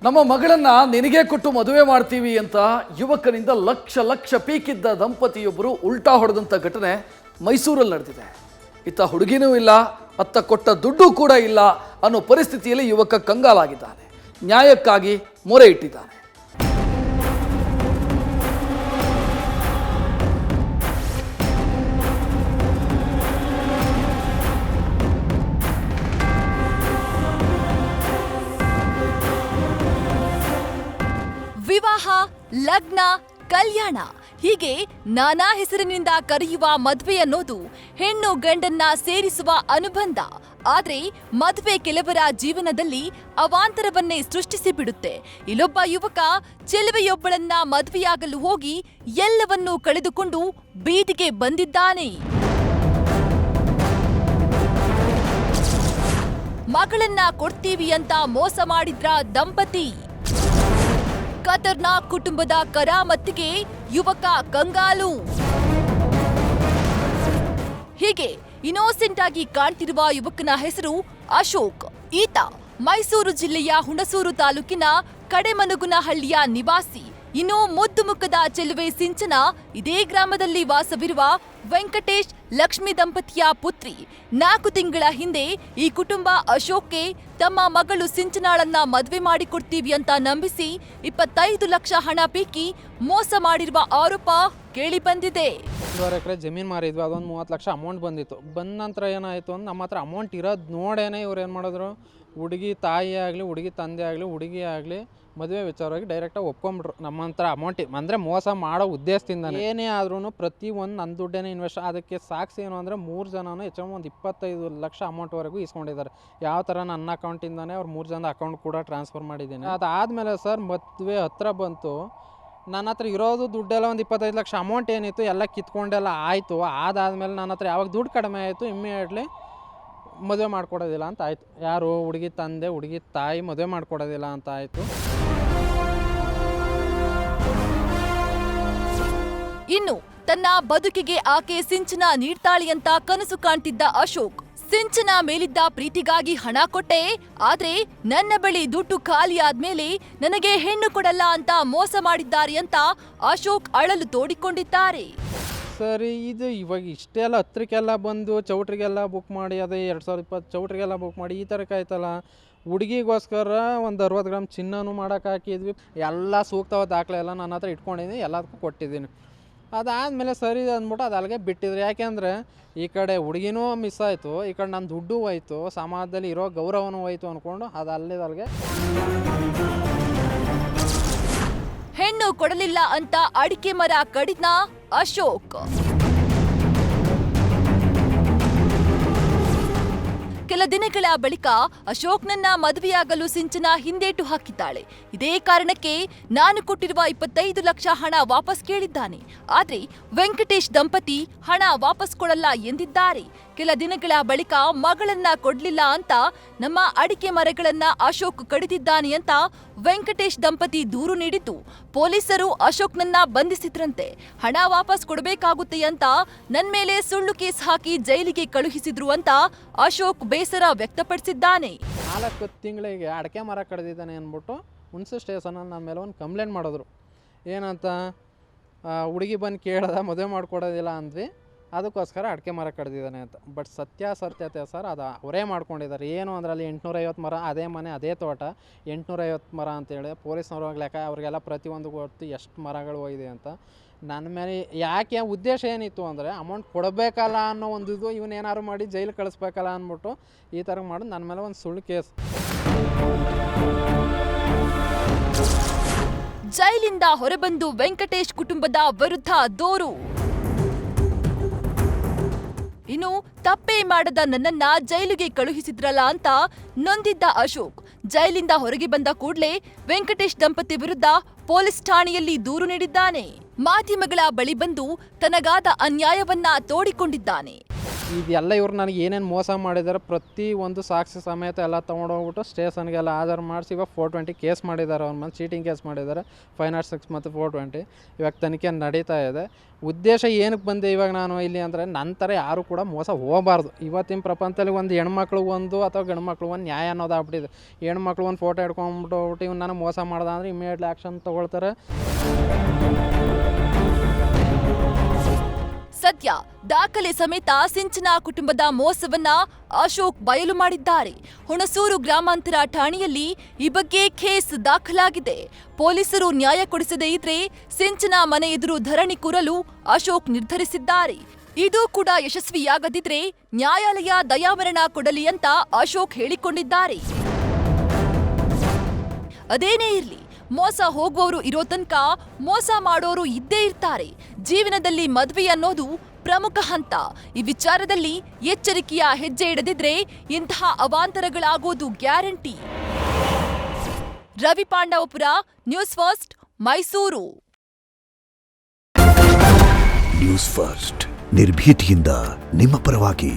ನಮ್ಮ ಮಗಳನ್ನ ನಿನಗೆ ಕೊಟ್ಟು ಮದುವೆ ಮಾಡ್ತೀವಿ ಅಂತ ಯುವಕನಿಂದ ಲಕ್ಷ ಲಕ್ಷ ಪೀಕಿದ್ದ ದಂಪತಿಯೊಬ್ಬರು ಉಲ್ಟಾ ಹೊಡೆದಂಥ ಘಟನೆ ಮೈಸೂರಲ್ಲಿ ನಡೆದಿದೆ. ಇತ್ತ ಹುಡುಗಿನೂ ಇಲ್ಲ, ಅತ್ತ ಕೊಟ್ಟ ದುಡ್ಡು ಕೂಡ ಇಲ್ಲ ಅನ್ನೋ ಪರಿಸ್ಥಿತಿಯಲ್ಲಿ ಯುವಕ ಕಂಗಾಲಾಗಿದ್ದಾನೆ. ನ್ಯಾಯಕ್ಕಾಗಿ ಮೊರೆ ಇಟ್ಟಿದ್ದಾನೆ. ವಿವಾಹ, ಲಗ್ನ, ಕಲ್ಯಾಣ ಹೀಗೆ ನಾನಾ ಹೆಸರಿನಿಂದ ಕರೆಯುವ ಮದುವೆ ಅನ್ನೋದು ಹೆಣ್ಣು ಗಂಡನ್ನ ಸೇರಿಸುವ ಅನುಬಂಧ. ಆದ್ರೆ ಮದುವೆ ಕೆಲವರ ಜೀವನದಲ್ಲಿ ಅವಾಂತರವನ್ನೇ ಸೃಷ್ಟಿಸಿ ಬಿಡುತ್ತೆ. ಇಲ್ಲೊಬ್ಬ ಯುವಕ ಚೆಲುವೆಯೊಬ್ಬಳನ್ನ ಮದುವೆಯಾಗಲು ಹೋಗಿ ಎಲ್ಲವನ್ನೂ ಕಳೆದುಕೊಂಡು ಬೀದಿಗೆ ಬಂದಿದ್ದಾನೆ. ಮಗಳನ್ನ ಕೊಡ್ತೀವಿ ಅಂತ ಮೋಸ ಮಾಡಿದ್ರ ದಂಪತಿ. ಖತರ್ನಾಕ್ ಕುಟುಂಬದ ಕರಾಮತ್ತಿಗೆ ಯುವಕ ಕಂಗಾಲು. ಹೀಗೆ ಇನ್ನೋಸೆಂಟ್ ಆಗಿ ಕಾಣ್ತಿರುವ ಯುವಕನ ಹೆಸರು ಅಶೋಕ್. ಈತ ಮೈಸೂರು ಜಿಲ್ಲೆಯ ಹುಣಸೂರು ತಾಲೂಕಿನ ಕಡೆಮನುಗುನಹಳ್ಳಿಯ ನಿವಾಸಿ. ಇನ್ನು ಮುದ್ದು ಮುಖದ ಚೆಲುವೆ ಸಿಂಚನ ಇದೇ ಗ್ರಾಮದಲ್ಲಿ ವಾಸವಿರುವ ವೆಂಕಟೇಶ್ ಲಕ್ಷ್ಮಿ ದಂಪತಿಯ ಪುತ್ರಿ. 4 ತಿಂಗಳ ಹಿಂದೆ ಈ ಕುಟುಂಬ ಅಶೋಕ್ಗೆ ತಮ್ಮ ಮಗಳು ಸಿಂಚನಾಳನ್ನ ಮದುವೆ ಮಾಡಿಕೊಡ್ತೀವಿ ಅಂತ ನಂಬಿಸಿ 25 ಲಕ್ಷ ಹಣ ಪೀಕಿ ಮೋಸ ಮಾಡಿರುವ ಆರೋಪ ಕೇಳಿ ಬಂದಿದೆ. 2 ಎಕರೆ ಜಮೀನು ಮಾರಿದ್ವಿ, ಅದೊಂದು 30 ಲಕ್ಷ ಅಮೌಂಟ್ ಬಂದಿತ್ತು. ಬಂದ ನಂತರ ಏನಾಯಿತು ಅಂದ್ರೆ ನಮ್ಮ ಹತ್ರ ಅಮೌಂಟ್ ಇರೋದು ನೋಡೇನೆ ಇವ್ರು ಏನು ಮಾಡಿದ್ರು, ಹುಡುಗಿ ತಾಯಿ ಆಗಲಿ, ಹುಡುಗಿ ತಂದೆ ಆಗಲಿ, ಹುಡುಗಿ ಆಗಲಿ ಮದುವೆ ವಿಚಾರವಾಗಿ ಡೈರೆಕ್ಟಾಗಿ ಒಪ್ಕೊಂಡ್ಬಿಟ್ರು. ನಮ್ಮ ಹತ್ರ ಅಮೌಂಟ್ ಅಂದರೆ ಮೋಸ ಮಾಡೋ ಉದ್ದೇಶದಿಂದ ಏನೇ ಆದ್ರೂ ಪ್ರತಿಯೊಂದು ನನ್ನ ದುಡ್ಡೇನೆ ಇನ್ವೆಸ್ಟ್. ಅದಕ್ಕೆ ಸಾಕ್ಷಿ ಏನು ಅಂದರೆ 3 ಜನನೂ ಹೆಚ್ಚು ಒಂದು 25 ಲಕ್ಷ ಅಮೌಂಟ್ವರೆಗೂ ಇಸ್ಕೊಂಡಿದ್ದಾರೆ. ಯಾವ ಥರ ನನ್ನ ಅಕೌಂಟಿಂದನೇ ಅವ್ರು 3 ಜನದ ಅಕೌಂಟ್ ಕೂಡ ಟ್ರಾನ್ಸ್ಫರ್ ಮಾಡಿದ್ದೀನಿ. ಅದಾದಮೇಲೆ ಸರ್ ಮದುವೆ ಹತ್ರ ಬಂತು, ನನ್ನ ಹತ್ರ ಇರೋದು ದುಡ್ಡೆಲ್ಲ ಒಂದು 25 ಲಕ್ಷ ಅಮೌಂಟ್ ಏನಿತ್ತು ಎಲ್ಲ ಕಿತ್ಕೊಂಡೆಲ್ಲ ಆಯಿತು. ಅದಾದಮೇಲೆ ನನ್ನ ಹತ್ರ ಯಾವಾಗ ದುಡ್ಡು ಕಡಿಮೆ ಆಯಿತು ಇಮ್ಮಿಡಿಯೇಟ್ಲಿ ಮದುವೆ ಮಾಡ್ಕೊಡೋದಿಲ್ಲ ಅಂತ ಆಯಿತು. ಯಾರು ಹುಡುಗಿ ತಂದೆ, ಹುಡುಗಿ ತಾಯಿ ಮದುವೆ ಮಾಡ್ಕೊಡೋದಿಲ್ಲ ಅಂತ ಆಯಿತು. ಇನ್ನು ತನ್ನ ಬದುಕಿಗೆ ಆಕೆ ಸಿಂಚನ ನೀಡ್ತಾಳಿ ಅಂತ ಕನಸು ಕಾಣ್ತಿದ್ದ ಅಶೋಕ್, ಸಿಂಚನ ಮೇಲಿದ್ದ ಪ್ರೀತಿಗಾಗಿ ಹಣ ಕೊಟ್ಟೆ, ಆದ್ರೆ ನನ್ನ ಬಳಿ ದುಡ್ಡು ಖಾಲಿ ಆದ್ಮೇಲೆ ನನಗೆ ಹೆಣ್ಣು ಕೊಡಲ್ಲ ಅಂತ ಮೋಸ ಮಾಡಿದ್ದಾರೆ ಅಂತ ಅಶೋಕ್ ಅಳಲು ತೋಡಿಕೊಂಡಿದ್ದಾರೆ. ಸರಿ, ಇದು ಇವಾಗ ಇಷ್ಟೆಲ್ಲ ಹತ್ರಕ್ಕೆಲ್ಲ ಬಂದು ಚೌಟ್ರಿಗೆಲ್ಲ ಬುಕ್ ಮಾಡಿ, ಅದೇ 2020 ಚೌಟ್ರಿಗೆಲ್ಲ ಬುಕ್ ಮಾಡಿ ಈ ಥರಕ್ಕೆ ಆಯ್ತಲ್ಲ. ಹುಡುಗಿಗೋಸ್ಕರ ಒಂದು 60 ಗ್ರಾಮ್ ಚಿನ್ನನೂ ಮಾಡೋಕೆ ಹಾಕಿದ್ವಿ. ಎಲ್ಲ ಸೂಕ್ತವಾದ ದಾಖಲೆ ಎಲ್ಲ ನನ್ನ ಹತ್ರ ಇಟ್ಕೊಂಡಿದ್ದೀನಿ, ಎಲ್ಲದಕ್ಕೂ ಕೊಟ್ಟಿದ್ದೀನಿ. ಅದಾದಮೇಲೆ ಸರಿ ಅಂದ್ಬಿಟ್ಟು ಅದು ಅಲ್ಲಿಗೆ ಬಿಟ್ಟಿದ್ರು. ಯಾಕೆಂದರೆ ಈ ಕಡೆ ಹುಡುಗಿನೂ ಮಿಸ್ ಆಯಿತು, ಈ ಕಡೆ ನನ್ನ ದುಡ್ಡು ಹೋಯ್ತು, ಸಮಾಜದಲ್ಲಿ ಇರೋ ಗೌರವನೂ ಹೋಯ್ತು ಅಂದ್ಕೊಂಡು ಅದು ಅಲ್ಲಿಗೆ ಹೆಣ್ಣು ಕೊಡಲಿಲ್ಲ ಅಂತ ಅಡಿಕೆ ಮರ ಕಡಿದ್ನ ಅಶೋಕ್. ಕೆಲ ದಿನಗಳ ಬಳಿಕ ಅಶೋಕ್ನನ್ನ ಮದುವೆಯಾಗಲು ಸಿಂಚನ ಹಿಂದೇಟು ಹಾಕಿದ್ದಾಳೆ. ಇದೇ ಕಾರಣಕ್ಕೆ ನಾನು ಕೊಟ್ಟಿರುವ 25 ಲಕ್ಷ ಹಣ ವಾಪಸ್ ಕೇಳಿದ್ದಾನೆ. ಆದ್ರೆ ವೆಂಕಟೇಶ್ ದಂಪತಿ ಹಣ ವಾಪಸ್ ಕೊಡಲ್ಲ ಎಂದಿದ್ದಾರೆ. ಕೆಲ ದಿನಗಳ ಬಳಿಕ ಮಗಳನ್ನ ಕೊಡ್ಲಿಲ್ಲ ಅಂತ ನಮ್ಮ ಅಡಿಕೆ ಮರಗಳನ್ನ ಅಶೋಕ್ ಕಡಿದಿದ್ದಾನೆ ಅಂತ ವೆಂಕಟೇಶ್ ದಂಪತಿ ದೂರು ನೀಡಿದ್ದು ಪೊಲೀಸರು ಅಶೋಕ್ನನ್ನ ಬಂಧಿಸಿದ್ರಂತೆ. ಹಣ ವಾಪಸ್ ಕೊಡಬೇಕಾಗುತ್ತೆ ಅಂತ ನನ್ ಮೇಲೆ ಸುಳ್ಳು ಕೇಸ್ ಹಾಕಿ ಜೈಲಿಗೆ ಕಳುಹಿಸಿದ್ರು ಅಂತ ಅಶೋಕ್ ಬೇಸರ ವ್ಯಕ್ತಪಡಿಸಿದ್ದಾನೆ. 4 ತಿಂಗಳಿಗೆ ಅಡಿಕೆ ಮರ ಕಡಿದಿದ್ದಾನೆ ಅಂದ್ಬಿಟ್ಟು ಹುಣಸೂರು ಸ್ಟೇಷನಲ್ಲಿ ನನ್ನ ಮೇಲೆ ಒಂದು ಕಂಪ್ಲೇಂಟ್ ಮಾಡಿದ್ರು. ಏನಂತ, ಹುಡುಗಿ ಬಂದು ಕೇಳ್ದ ಮದುವೆ ಮಾಡ್ಕೊಡೋದಿಲ್ಲ ಅಂದ್ವಿ, ಅದಕ್ಕೋಸ್ಕರ ಅಡಿಕೆ ಮರ ಕಡ್ದಿದ್ದಾನೆ ಅಂತ. ಬಟ್ ಸತ್ಯಾಸತ್ಯತೆ ಸರ್ ಅದು ಅವರೇ ಮಾಡ್ಕೊಂಡಿದ್ದಾರೆ. ಏನು ಅದರಲ್ಲಿ 850 ಮರ, ಅದೇ ಮನೆ ಅದೇ ತೋಟ, 850 ಮರ ಅಂತೇಳಿ ಪೊಲೀಸ್ನವ್ರು ಲೆಕ್ಕ ಅವ್ರಿಗೆಲ್ಲ ಪ್ರತಿಯೊಂದು ಗೊತ್ತು ಎಷ್ಟು ಮರಗಳು ಹೋಗಿದೆ ಅಂತ. ನನ್ನ ಮೇಲೆ ಯಾಕೆ ಉದ್ದೇಶ ಏನಿತ್ತು ಅಂದರೆ ಅಮೌಂಟ್ ಕೊಡಬೇಕಲ್ಲ ಅನ್ನೋ ಒಂದು ಇದು, ಇವನೇನಾದ್ರು ಮಾಡಿ ಜೈಲು ಕಳಿಸ್ಬೇಕಲ್ಲ ಅಂದ್ಬಿಟ್ಟು ಈ ಥರ ಮಾಡೋದು ನನ್ನ ಮೇಲೆ ಒಂದು ಸುಳ್ಳು ಕೇಸ್. ಜೈಲಿಂದ ಹೊರಬಂದು ವೆಂಕಟೇಶ್ ಕುಟುಂಬದ ವಿರುದ್ಧ ದೂರು. ಇನ್ನು ತಪ್ಪೇ ಮಾಡದ ನನ್ನನ್ನ ಜೈಲಿಗೆ ಕಳುಹಿಸಿದ್ರಲ್ಲ ಅಂತ ನೊಂದಿದ್ದ ಅಶೋಕ್ ಜೈಲಿಂದ ಹೊರಗೆ ಬಂದ ಕೂಡಲೇ ವೆಂಕಟೇಶ್ ದಂಪತಿ ವಿರುದ್ಧ ಪೊಲೀಸ್ ಠಾಣೆಯಲ್ಲಿ ದೂರು ನೀಡಿದ್ದಾನೆ. ಮಾಧ್ಯಮಗಳ ಬಳಿ ಬಂದು ತನಗಾದ ಅನ್ಯಾಯವನ್ನ ತೋಡಿಕೊಂಡಿದ್ದಾನೆ. ಇದೆಲ್ಲ ಇವ್ರು ನನಗೆ ಏನೇನು ಮೋಸ ಮಾಡಿದ್ದಾರೆ ಪ್ರತಿ ಒಂದು ಸಾಕ್ಷಿ ಸಮೇತ ಎಲ್ಲ ತೊಗೊಂಡೋಗ್ಬಿಟ್ಟು ಸ್ಟೇಷನ್ಗೆಲ್ಲ ಆಧಾರ್ ಮಾಡಿಸಿ ಇವಾಗ 420 ಕೇಸ್ ಮಾಡಿದ್ದಾರೆ. ಅವ್ರ ಮೇಲೆ ಚೀಟಿಂಗ್ ಕೇಸ್ ಮಾಡಿದ್ದಾರೆ 506 ಮತ್ತು 420. ಇವಾಗ ತನಿಖೆ ನಡೀತಾ ಇದೆ. ಉದ್ದೇಶ ಏನಕ್ಕೆ ಬಂದೆ ಇವಾಗ ನಾನು ಇಲ್ಲಿ ಅಂದರೆ ನಂತರ ಯಾರು ಕೂಡ ಮೋಸ ಹೋಗಬಾರ್ದು. ಇವತ್ತಿನ ಪ್ರಪಂಚದಲ್ಲಿ ಒಂದು ಹೆಣ್ಮಕ್ಳು ಒಂದು ಅಥವಾ ಗಂಡು ಮಕ್ಳು ಒಂದು ನ್ಯಾಯ ಅನ್ನೋದಾಗ್ಬಿಟ್ಟಿದೆ. ಹೆಣ್ಮಕ್ಳು ಒಂದು ಫೋಟೋ ಹಿಡ್ಕೊಂಬಿಟ್ಟು ಇವ್ನು ನನಗೆ ಮೋಸ ಮಾಡ್ದೆ ಅಂದರೆ ಇಮಿಡಿಯೇಟ್ಲಿ ಆ್ಯಕ್ಷನ್ ತೊಗೊಳ್ತಾರೆ. ಸದ್ಯ ದಾಖಲೆ ಸಮೇತ ಸಿಂಚನಾ ಕುಟುಂಬದ ಮೋಸವನ್ನ ಅಶೋಕ್ ಬಯಲು ಮಾಡಿದ್ದಾರೆ. ಹುಣಸೂರು ಗ್ರಾಮಾಂತರ ಠಾಣೆಯಲ್ಲಿ ಈ ಬಗ್ಗೆ ಕೇಸ್ ದಾಖಲಾಗಿದೆ. ಪೊಲೀಸರು ನ್ಯಾಯ ಕೊಡಿಸದೇ ಇದ್ರೆ ಸಿಂಚನಾ ಮನೆ ಎದುರು ಧರಣಿ ಕೂರಲು ಅಶೋಕ್ ನಿರ್ಧರಿಸಿದ್ದಾರೆ. ಇದು ಕೂಡ ಯಶಸ್ವಿಯಾಗದಿದ್ರೆ ನ್ಯಾಯಾಲಯ ದಯಾಮರಣ ಕೊಡಲಿ ಅಂತ ಅಶೋಕ್ ಹೇಳಿಕೊಂಡಿದ್ದಾರೆ. ಅದೇನೇ ಇರ್ಲಿ, ಮೋಸ ಹೋಗುವವರು ಇರೋ ತನಕ ಮೋಸ ಮಾಡೋರು ಇದ್ದೇ ಇರ್ತಾರೆ. ಜೀವನದಲ್ಲಿ ಮದುವೆ ಅನ್ನೋದು ಪ್ರಮುಖ ಹಂತ. ಈ ವಿಚಾರದಲ್ಲಿ ಎಚ್ಚರಿಕೆಯ ಹೆಜ್ಜೆ ಇಡದಿದ್ರೆ ಇಂತಹ ಅವಾಂತರಗಳಾಗೋದು guarantee. Ravi Pandavapura, news first, Mysuru. News first ನಿರ್ಭೀತಿಯಿಂದ ನಿಮ್ಮ ಪರವಾಗಿ.